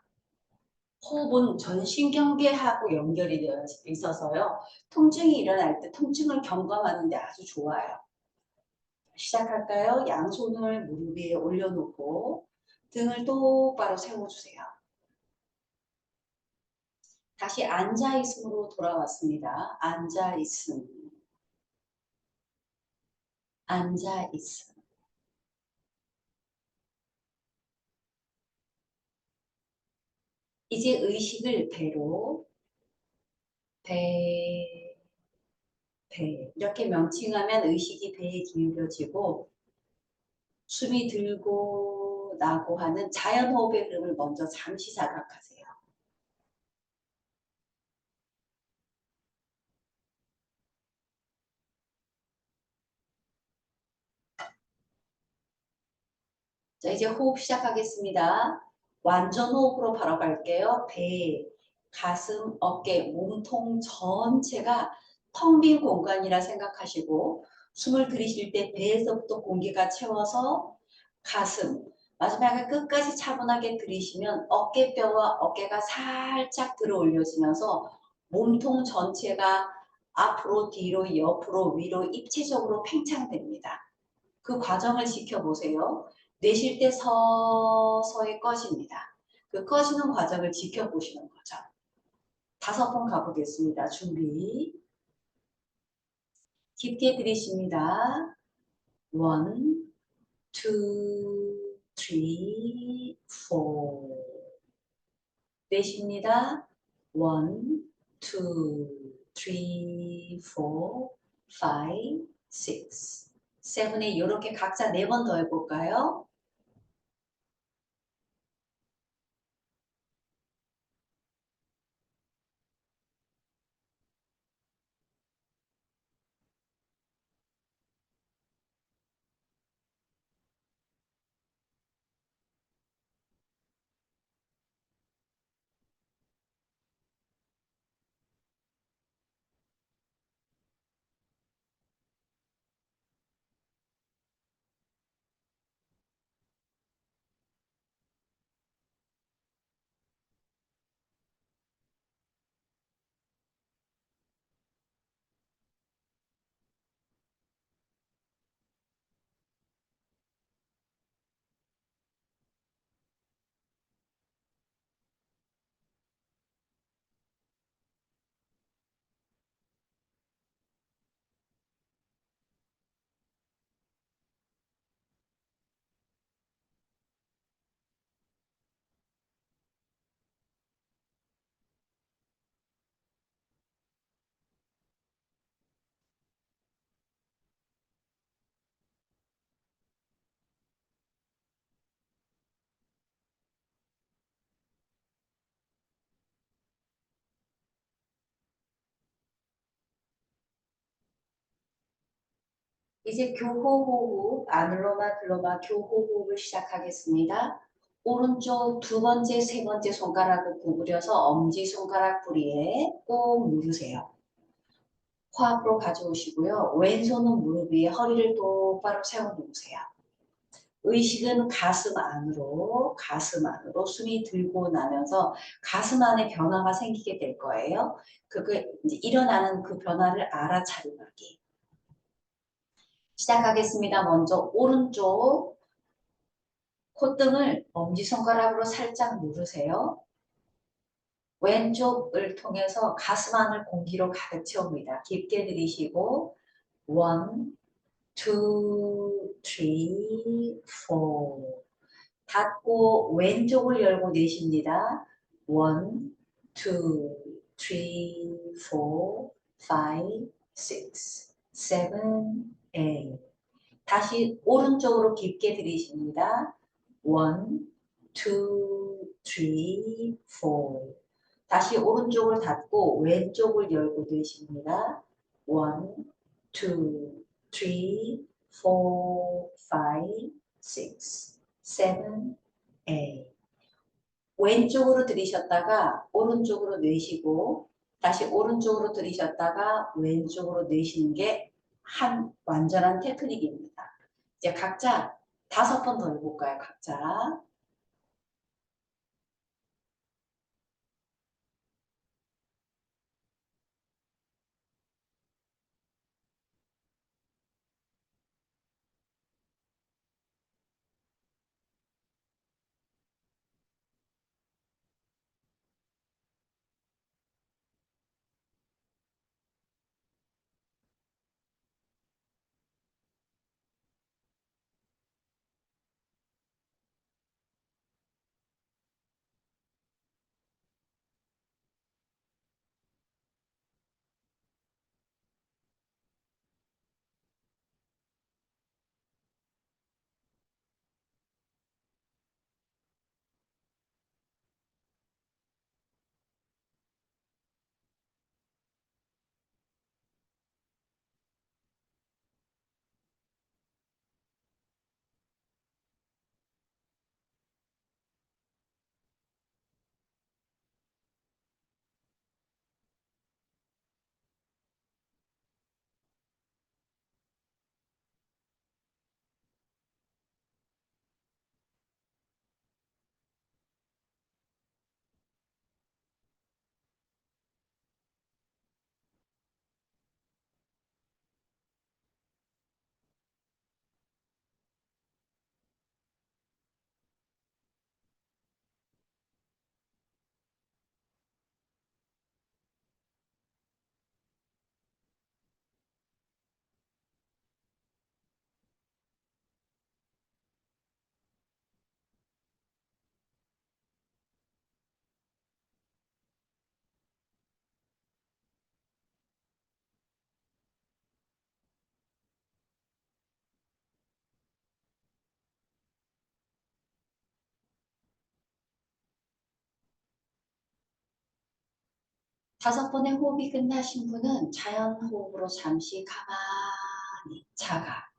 호흡은 전신경계하고 연결이 되어 있어서요. 통증이 일어날 때 통증을 경감하는 데 아주 좋아요. 시작할까요? 양손을 무릎 위에 올려놓고 등을 똑바로 세워주세요. 다시 앉아있음으로 돌아왔습니다. 앉아있음. 앉아있음. 이제 의식을 배로, 배, 이렇게 명칭하면 의식이 배에 기울여지고 숨이 들고 나고 하는 자연호흡의 흐름을 먼저 잠시 자각하세요. 자, 이제 호흡 시작하겠습니다. 완전 호흡으로 바로 갈게요. 배, 가슴, 어깨, 몸통 전체가 텅 빈 공간이라 생각하시고 숨을 들이쉴 때 배에서부터 공기가 채워서 가슴, 마지막에 끝까지 차분하게 들이쉬면 어깨뼈와 어깨가 살짝 들어 올려지면서 몸통 전체가 앞으로 뒤로 옆으로 위로 입체적으로 팽창됩니다. 그 과정을 지켜보세요. 내쉴 때 서서히 꺼집니다. 그 꺼지는 과정을 지켜보시는 거죠. 5번 가보겠습니다. 준비. 깊게 들이쉽니다. 1, 2, 3, 4. 내쉽니다. 1, 2, 3, 4, 5, 6, 7, 8. 이렇게 각자 4번 더 해볼까요? 이제 교호호흡, 아눌로마 플로마 교호호흡을 시작하겠습니다. 오른쪽 2번째, 3번째 손가락을 구부려서 엄지손가락 부리에 꼭 누르세요. 코앞으로 가져오시고요. 왼손은 무릎 위에 허리를 똑바로 세워 놓으세요. 의식은 가슴 안으로 숨이 들고 나면서 가슴 안에 변화가 생기게 될 거예요. 그게 이제 일어나는 그 변화를 알아차림하기. 시작하겠습니다. 먼저 오른쪽 콧등을 엄지손가락으로 살짝 누르세요. 왼쪽을 통해서 가슴 안을 공기로 가득 채웁니다. 깊게 들이쉬고 1, 2, 3, 4 닫고 왼쪽을 열고 내쉽니다. 1, 2, 3, 4, 5, 6, 7, 8 다시 오른쪽으로 깊게 들이쉽니다. 1, 2, 3, 4 다시 오른쪽을 닫고 왼쪽을 열고 내쉽니다. 1, 2, 3, 4, 5, 6, 7, 8 왼쪽으로 들이셨다가 오른쪽으로 내쉬고 다시 오른쪽으로 들이셨다가 왼쪽으로 내쉬는 게 한 완전한 테크닉입니다. 이제 각자 5번 더 해볼까요? 각자. 다섯 번의 호흡이 끝나신 분은 자연호흡으로 잠시 가만히 자가.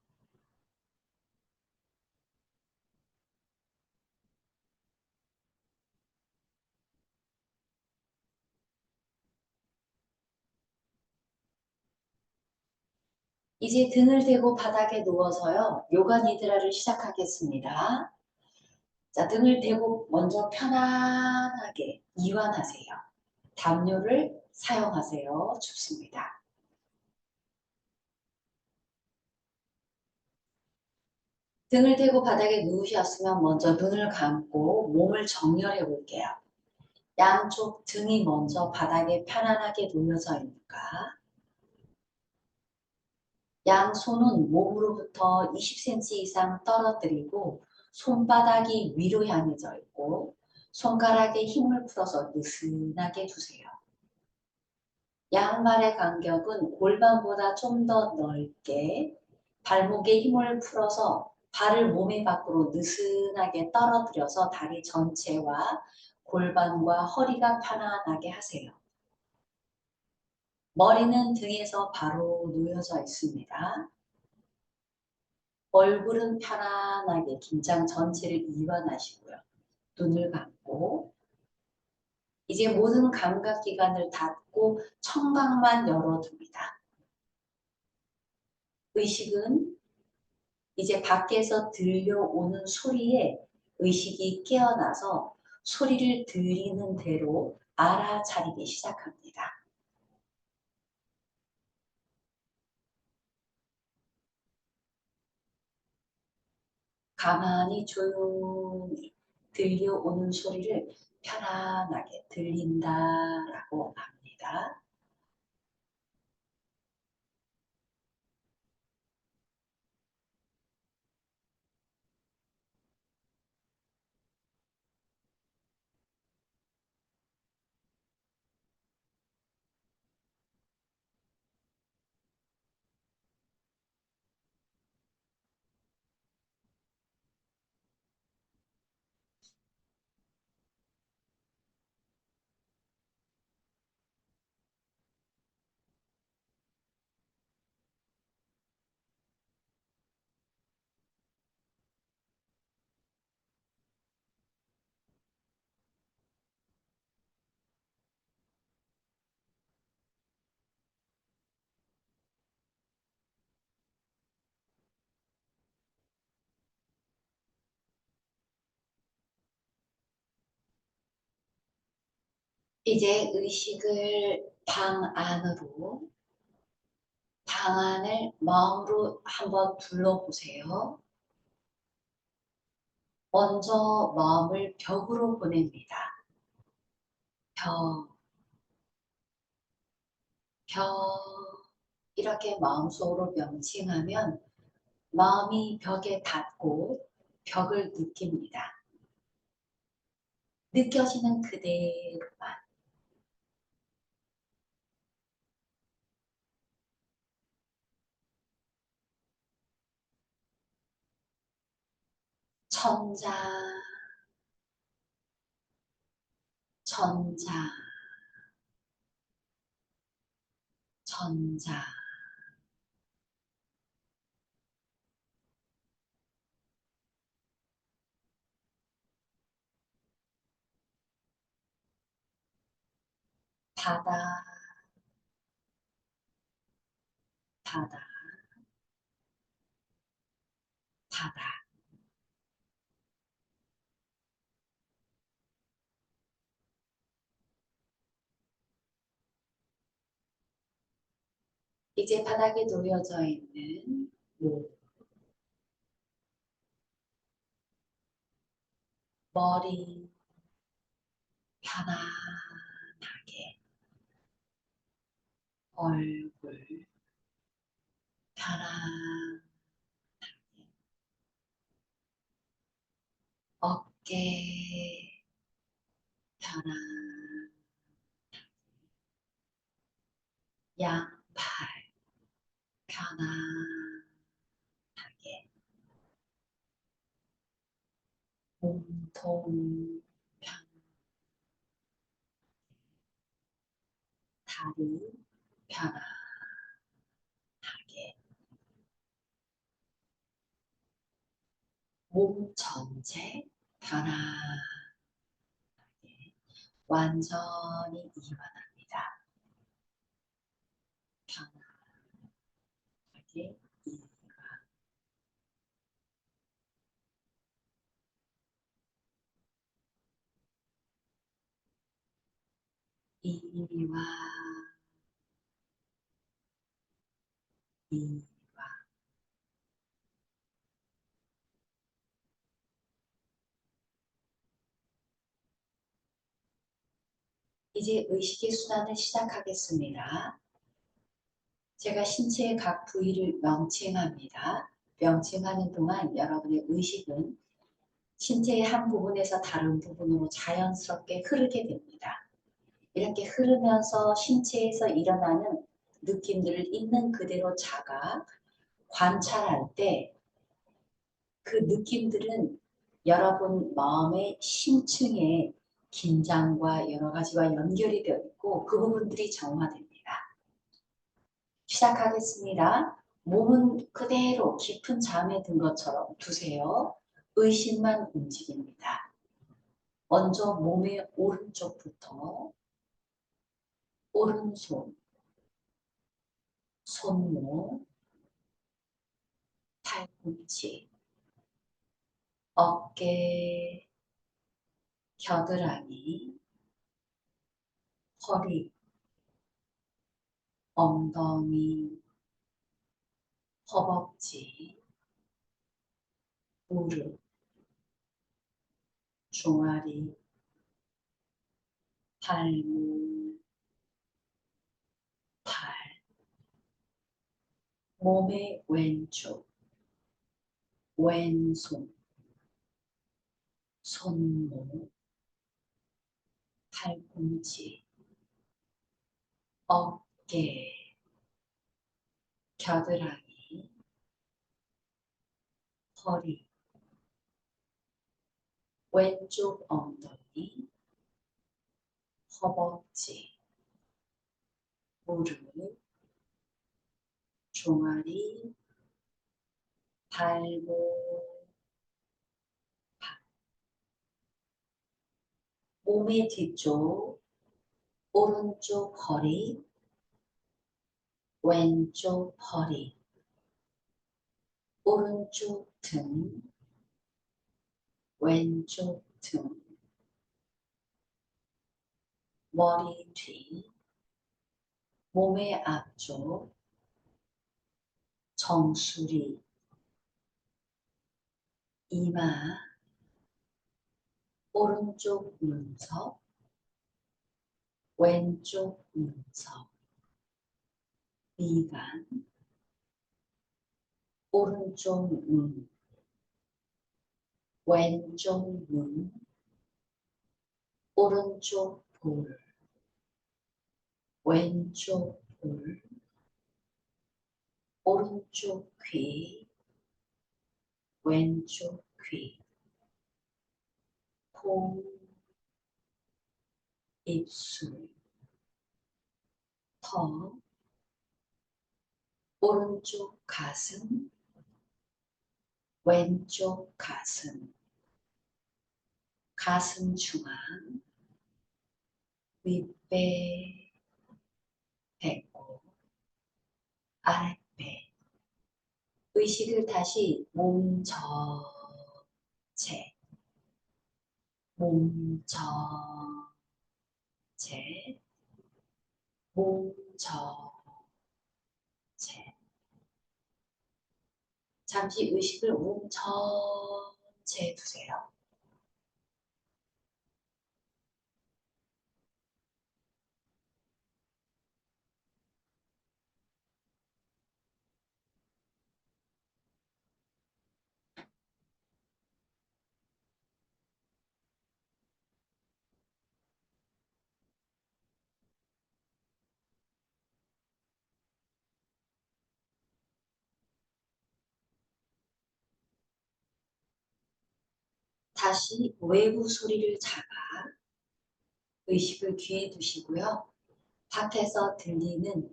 이제 등을 대고 바닥에 누워서요. 요가 니드라를 시작하겠습니다. 자, 등을 대고 먼저 편안하게 이완하세요. 담요를 사용하세요. 춥습니다. 등을 대고 바닥에 누우셨으면 먼저 눈을 감고 몸을 정렬해 볼게요. 양쪽 등이 먼저 바닥에 편안하게 놓여져 있는가? 양손은 몸으로부터 20cm 이상 떨어뜨리고 손바닥이 위로 향해져 있고 손가락에 힘을 풀어서 느슨하게 두세요. 양말의 간격은 골반보다 좀 더 넓게 발목에 힘을 풀어서 발을 몸의 밖으로 느슨하게 떨어뜨려서 다리 전체와 골반과 허리가 편안하게 하세요. 머리는 등에서 바로 놓여져 있습니다. 얼굴은 편안하게 긴장 전체를 이완하시고요. 눈을 감고 이제 모든 감각기관을 닫고 청각만 열어둡니다. 의식은 이제 밖에서 들려오는 소리에 의식이 깨어나서 소리를 들리는 대로 알아차리기 시작합니다. 가만히 조용히 들려오는 소리를 편안하게 들린다라고 합니다. 이제 의식을 방 안을 마음으로 한번 둘러보세요. 먼저 마음을 벽으로 보냅니다. 벽, 벽, 이렇게 마음속으로 명칭하면 마음이 벽에 닿고 벽을 느낍니다. 느껴지는 그대로만. 천자, 천자, 천자. 바다, 바다, 바다. 이제 바닥에 놓여져 있는 몸, 머리 편안하게, 얼굴 편안하게, 어깨 편안, 양팔 편안하게, 몸통 편안하게, 다리 편안하게, 몸 전체 편안하게, 완전히 이완합니다. 편안하게 이완, 이완. 이제 의식의 순환을 시작하겠습니다. 제가 신체의 각 부위를 명칭합니다. 명칭하는 동안 여러분의 의식은 신체의 한 부분에서 다른 부분으로 자연스럽게 흐르게 됩니다. 이렇게 흐르면서 신체에서 일어나는 느낌들을 있는 그대로 자가 관찰할 때 그 느낌들은 여러분 마음의 심층에 긴장과 여러 가지와 연결이 되어 있고 그 부분들이 정화됩니다. 시작하겠습니다. 몸은 그대로 깊은 잠에 든 것처럼 두세요. 의식만 움직입니다. 먼저 몸의 오른쪽부터 오른손, 손목, 팔꿈치, 어깨, 겨드랑이, 허리, 엉덩이, 허벅지, 무릎, 종아리, 발목, 팔, 몸의 왼쪽, 왼손, 손목, 팔꿈치, 어깨, 겨드랑이, 허리, 왼쪽 엉덩이, 허벅지, 무릎, 종아리, 발목, 몸의 뒤쪽, 오른쪽 허리, 왼쪽 허리, 오른쪽 등, 왼쪽 등, 머리 뒤, 몸의 앞쪽, 정수리, 이마, 오른쪽 문석, 왼쪽 문석, 미간, 오른쪽 눈, 왼쪽 눈, 오른쪽 볼, 왼쪽 볼, 오른쪽 귀, 왼쪽 귀, 코, 입술, 턱, 오른쪽 가슴, 왼쪽 가슴, 가슴 중앙, 윗배, 배꼽, 아랫배. 의식을 다시 몸 전체, 몸 전체, 몸 전체. 잠시 의식을 몸 전체에 두세요. 다시 외부 소리를 잡아 의식을 귀에 두시고요. 밖에서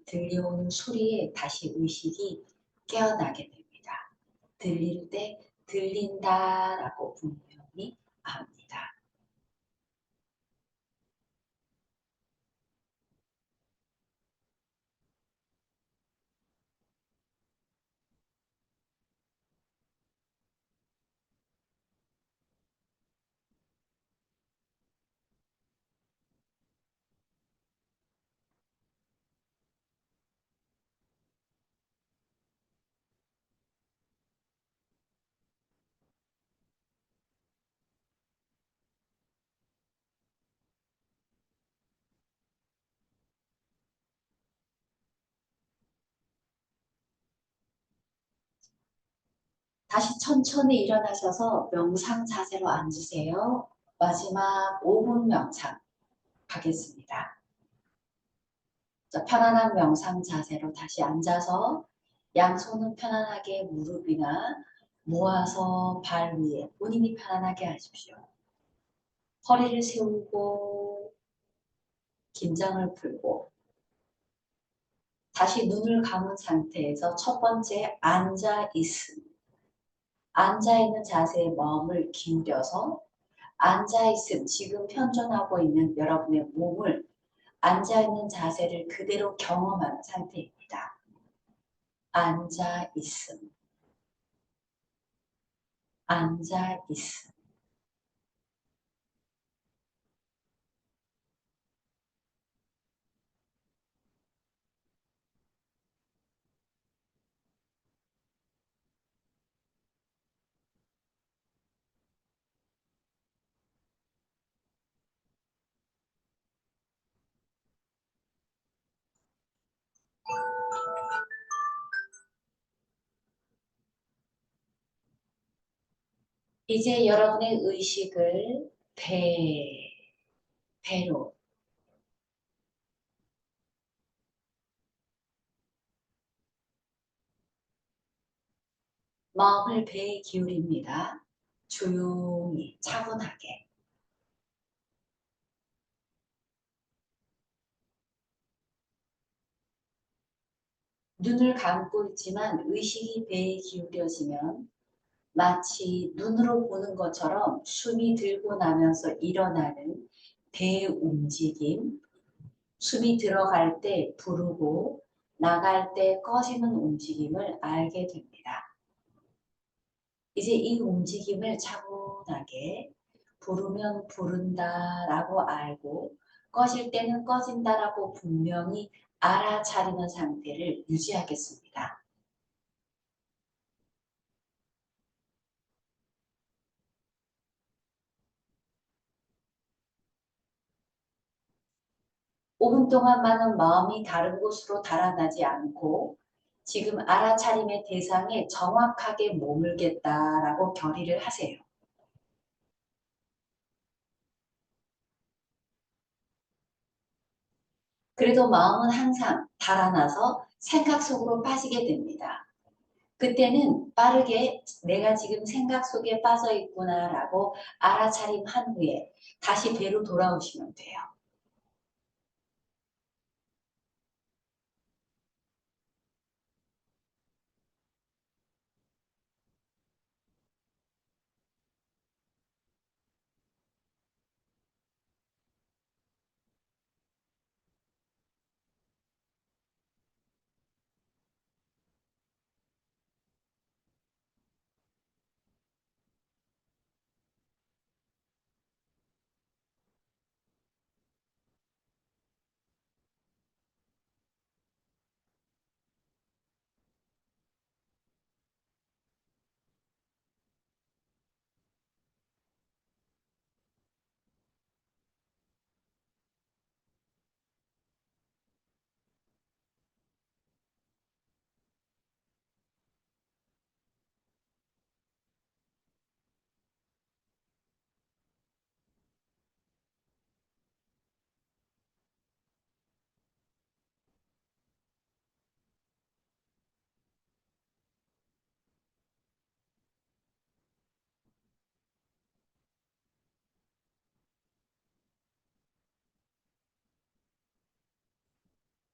들려오는 소리에 다시 의식이 깨어나게 됩니다. 들릴 때 들린다라고 분명히 압니다. 다시 천천히 일어나셔서 명상 자세로 앉으세요. 마지막 5분 명상 가겠습니다. 자, 편안한 명상 자세로 다시 앉아서 양손은 편안하게 무릎이나 모아서 발 위에 본인이 편안하게 하십시오. 허리를 세우고 긴장을 풀고 다시 눈을 감은 상태에서 첫 번째 앉아있음. 앉아있는 자세에 마음을 기울여서 앉아있음, 지금 현존하고 있는 여러분의 몸을 앉아있는 자세를 그대로 경험하는 상태입니다. 앉아있음. 앉아 있음. 이제 여러분의 의식을 배로, 마음을 배에 기울입니다. 조용히, 차분하게. 눈을 감고 있지만 의식이 배에 기울여지면 마치 눈으로 보는 것처럼 숨이 들고 나면서 일어나는 배의 움직임, 숨이 들어갈 때 부르고 나갈 때 꺼지는 움직임을 알게 됩니다. 이제 이 움직임을 차분하게 부르면 부른다라고 알고 꺼질 때는 꺼진다라고 분명히 알아차리는 상태를 유지하겠습니다. 오 분 동안만은 마음이 다른 곳으로 달아나지 않고 지금 알아차림의 대상에 정확하게 머물겠다라고 결의를 하세요. 그래도 마음은 항상 달아나서 생각 속으로 빠지게 됩니다. 그때는 빠르게 내가 지금 생각 속에 빠져 있구나라고 알아차림한 후에 다시 배로 돌아오시면 돼요.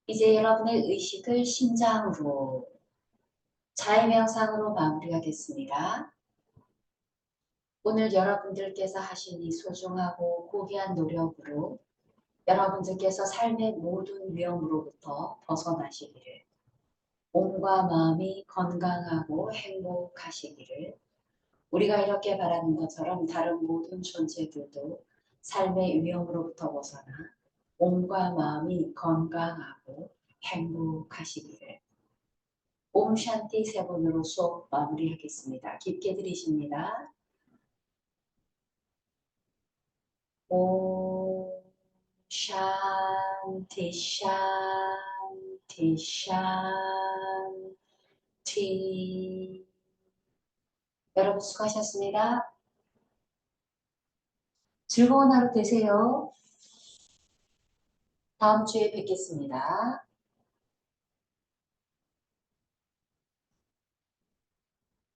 이제 여러분의 의식을 심장으로 자의명상으로 마무리하겠습니다. 오늘 여러분들께서 하신 이 소중하고 고귀한 노력으로 여러분들께서 삶의 모든 위험으로부터 벗어나시기를, 몸과 마음이 건강하고 행복하시기를, 우리가 이렇게 바라는 것처럼 다른 모든 존재들도 삶의 위험으로부터 벗어나 몸과 마음이 건강하고 행복하시기를. 옴 샨티 세 번으로 수업 마무리하겠습니다. 깊게 들이십니다. 옴 샨티 샨티 샨티. 여러분 수고하셨습니다. 즐거운 하루 되세요. 다음 주에 뵙겠습니다.